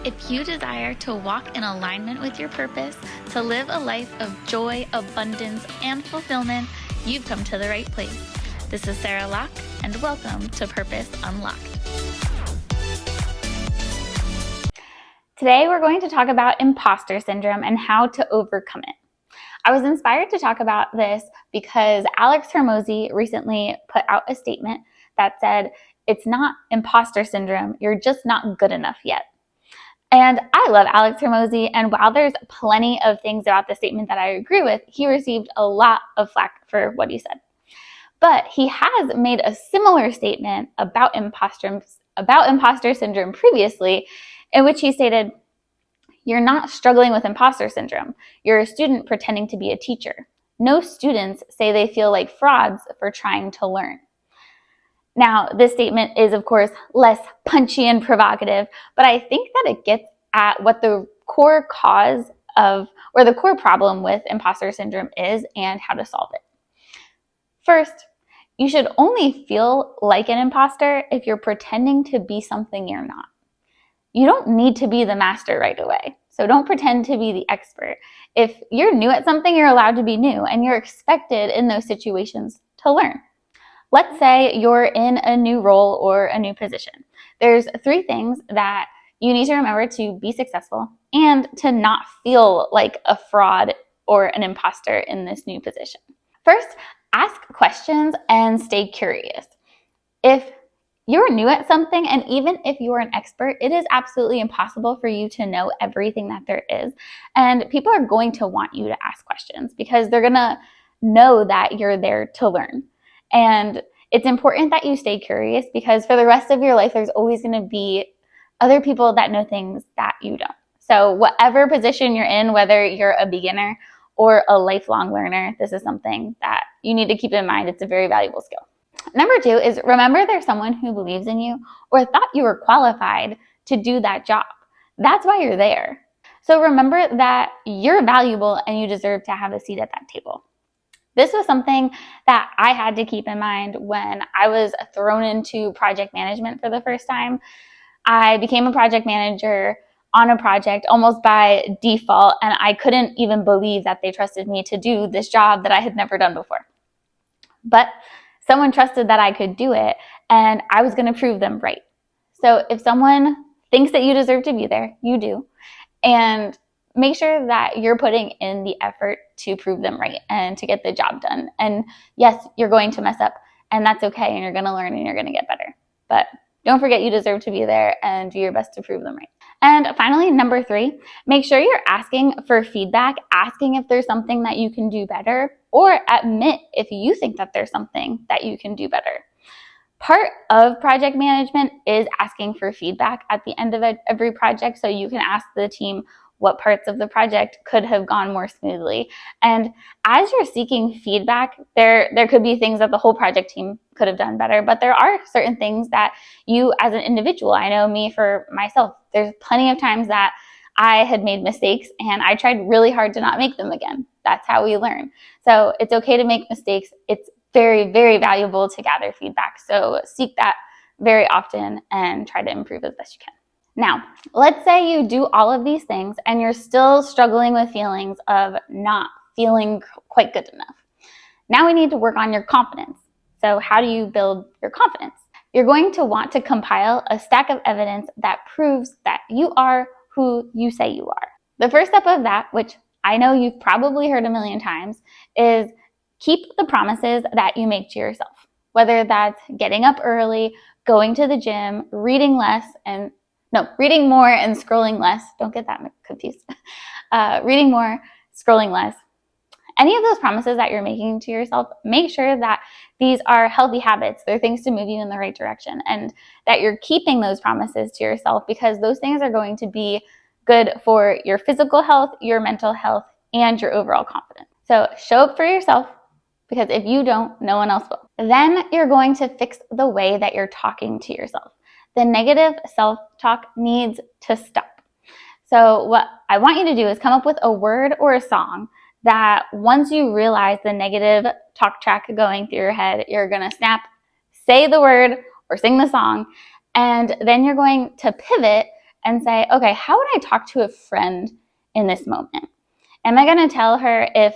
If you desire to walk in alignment with your purpose, to live a life of joy, abundance, and fulfillment, you've come to the right place. This is Sarah Locke, and welcome to Purpose Unlocked. Today, we're going to talk about imposter syndrome and how to overcome it. I was inspired to talk about this because Alex Hormozi recently put out a statement that said, "It's not imposter syndrome, you're just not good enough yet." And I love Alex Hormozi, and while there's plenty of things about the statement that I agree with, he received a lot of flack for what he said. But he has made a similar statement about imposter syndrome previously, in which he stated, "You're not struggling with imposter syndrome. You're a student pretending to be a teacher. No students say they feel like frauds for trying to learn." Now, this statement is, of course, less punchy and provocative, but I think that it gets at what the core cause of, or the core problem with imposter syndrome is and how to solve it. First, you should only feel like an imposter if you're pretending to be something you're not. You don't need to be the master right away, so don't pretend to be the expert. If you're new at something, you're allowed to be new, and you're expected in those situations to learn. Let's say you're in a new role or a new position. There's 3 things that you need to remember to be successful and to not feel like a fraud or an imposter in this new position. First, ask questions and stay curious. If you're new at something, and even if you're an expert, it is absolutely impossible for you to know everything that there is. And people are going to want you to ask questions because they're going to know that you're there to learn. And it's important that you stay curious because for the rest of your life, there's always going to be other people that know things that you don't. So whatever position you're in, whether you're a beginner or a lifelong learner, this is something that you need to keep in mind. It's a very valuable skill. Number 2 is remember there's someone who believes in you or thought you were qualified to do that job. That's why you're there. So remember that you're valuable and you deserve to have a seat at that table. This was something that I had to keep in mind when I was thrown into project management for the first time. I became a project manager on a project almost by default, and I couldn't even believe that they trusted me to do this job that I had never done before. But someone trusted that I could do it, and I was going to prove them right. So if someone thinks that you deserve to be there, you do. And make sure that you're putting in the effort to prove them right and to get the job done. And yes, you're going to mess up, and that's okay, and you're going to learn and you're going to get better. But don't forget you deserve to be there and do your best to prove them right. And finally, number 3, make sure you're asking for feedback, asking if there's something that you can do better, or admit if you think that there's something that you can do better. Part of project management is asking for feedback at the end of every project, so you can ask the team what parts of the project could have gone more smoothly. And as you're seeking feedback, there could be things that the whole project team could have done better, but there are certain things that you as an individual, I know me for myself, there's plenty of times that I had made mistakes and I tried really hard to not make them again. That's how we learn. So it's okay to make mistakes. It's very, very valuable to gather feedback. So seek that very often and try to improve as best you can. Now, let's say you do all of these things and you're still struggling with feelings of not feeling quite good enough. Now we need to work on your confidence. So how do you build your confidence? You're going to want to compile a stack of evidence that proves that you are who you say you are. The first step of that, which I know you've probably heard a million times, is keep the promises that you make to yourself. Whether that's getting up early, going to the gym, reading more and scrolling less. Don't get that confused. Reading more, scrolling less. Any of those promises that you're making to yourself, make sure that these are healthy habits. They're things to move you in the right direction, and that you're keeping those promises to yourself because those things are going to be good for your physical health, your mental health, and your overall confidence. So show up for yourself, because if you don't, no one else will. Then you're going to fix the way that you're talking to yourself. The negative self-talk needs to stop. So what I want you to do is come up with a word or a song that once you realize the negative talk track going through your head, you're going to snap, say the word or sing the song, and then you're going to pivot and say, okay, how would I talk to a friend in this moment? Am I going to tell her if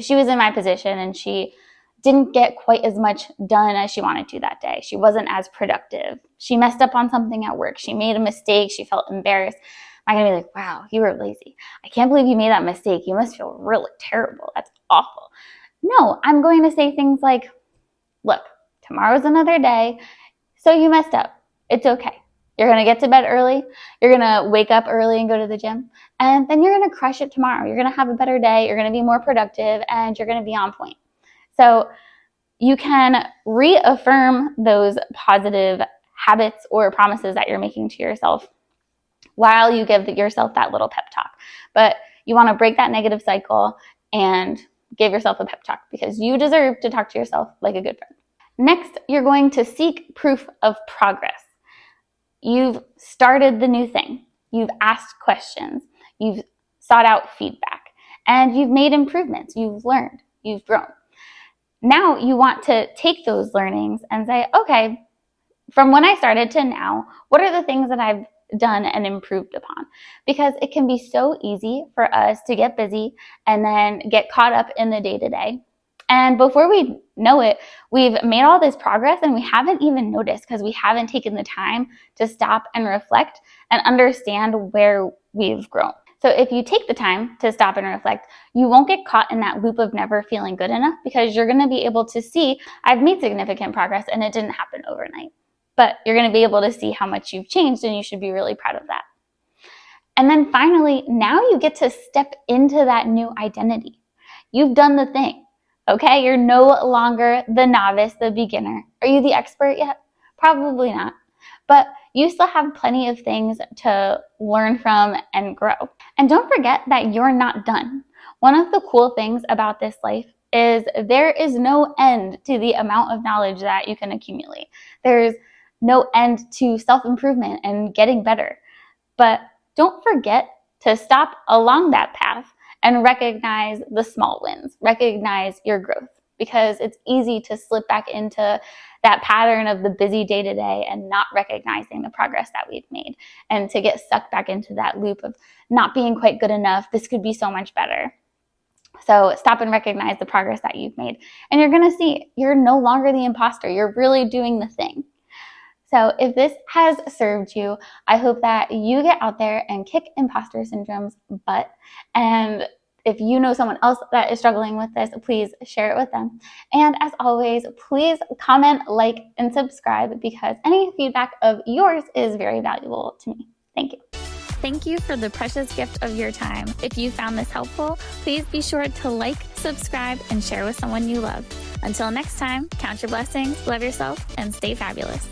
she was in my position and she didn't get quite as much done as she wanted to that day? She wasn't as productive. She messed up on something at work. She made a mistake. She felt embarrassed. Am I going to be like, wow, you were lazy. I can't believe you made that mistake. You must feel really terrible. That's awful. No, I'm going to say things like, look, tomorrow's another day. So you messed up. It's okay. You're going to get to bed early. You're going to wake up early and go to the gym. And then you're going to crush it tomorrow. You're going to have a better day. You're going to be more productive and you're going to be on point. So you can reaffirm those positive habits or promises that you're making to yourself while you give yourself that little pep talk. But you want to break that negative cycle and give yourself a pep talk because you deserve to talk to yourself like a good friend. Next, you're going to seek proof of progress. You've started the new thing. You've asked questions. You've sought out feedback. And you've made improvements. You've learned. You've grown. Now you want to take those learnings and say, okay, from when I started to now, what are the things that I've done and improved upon? Because it can be so easy for us to get busy and then get caught up in the day-to-day. And before we know it, we've made all this progress and we haven't even noticed because we haven't taken the time to stop and reflect and understand where we've grown. So if you take the time to stop and reflect, you won't get caught in that loop of never feeling good enough because you're going to be able to see, I've made significant progress and it didn't happen overnight. But you're going to be able to see how much you've changed and you should be really proud of that. And then finally, now you get to step into that new identity. You've done the thing. Okay, you're no longer the novice, the beginner. Are you the expert yet? Probably not. But you still have plenty of things to learn from and grow. And don't forget that you're not done. One of the cool things about this life is there is no end to the amount of knowledge that you can accumulate. There's no end to self-improvement and getting better. But don't forget to stop along that path and recognize the small wins, recognize your growth, because it's easy to slip back into that pattern of the busy day-to-day and not recognizing the progress that we've made, and to get sucked back into that loop of not being quite good enough. This could be so much better. So stop and recognize the progress that you've made. And you're going to see you're no longer the imposter. You're really doing the thing. So if this has served you, I hope that you get out there and kick imposter syndrome's butt. And if you know someone else that is struggling with this, please share it with them. And as always, please comment, like, and subscribe because any feedback of yours is very valuable to me. Thank you. Thank you for the precious gift of your time. If you found this helpful, please be sure to like, subscribe, and share with someone you love. Until next time, count your blessings, love yourself, and stay fabulous.